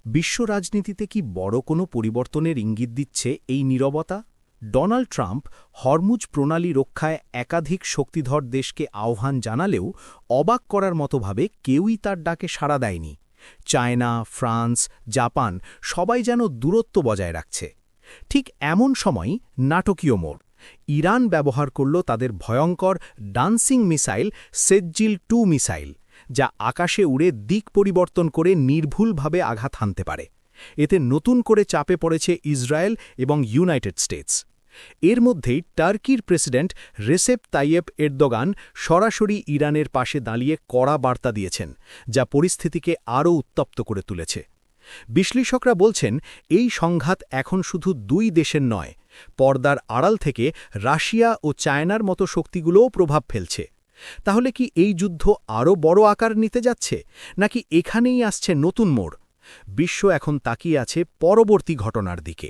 বিশ্ব রাজনীতিতে কি বড় কোনো পরিবর্তনের ইঙ্গিত দিচ্ছে এই নীরবতা? ডোনাল্ড ট্রাম্প হরমুজ প্রণালী রক্ষায় একাধিক শক্তিধর দেশকে আহ্বান জানালেও অবাক করার মতোভাবে কেউই তার ডাকে সাড়া দেয়নি। চায়না, ফ্রান্স, জাপান সবাই যেন দূরত্ব বজায় রাখছে। ঠিক এমন সময় নাটকীয় মোড়। ইরান ব্যবহার করল তাদের ভয়ঙ্কর ডান্সিং মিসাইল সেজ্জিল-2 মিসাইল, যা আকাশে উড়ে দিক পরিবর্তন করে নির্ভুলভাবে আঘাত হানতে পারে। এতে নতুন করে চাপে পড়েছে ইসরায়েল এবং ইউনাইটেড স্টেটস। এর মধ্যেই টার্কির প্রেসিডেন্ট রেসেপ তাইয়েপ এরদোগান সরাসরি ইরানের পাশে দাঁড়িয়ে কড়া বার্তা দিয়েছেন, যা পরিস্থিতিকে আরও উত্তপ্ত করে তুলেছে। বিশ্লেষকরা বলছেন, এই সংঘাত এখন শুধু দুই দেশের নয়, পর্দার আড়াল থেকে রাশিয়া ও চায়নার মতো শক্তিগুলোও প্রভাব ফেলছে। তাহলে কি এই যুদ্ধ আরও বড় আকার নিতে যাচ্ছে, নাকি এখানেই আসছে নতুন মোড়? বিশ্ব এখন তাকিয়ে আছে পরবর্তী ঘটনার দিকে।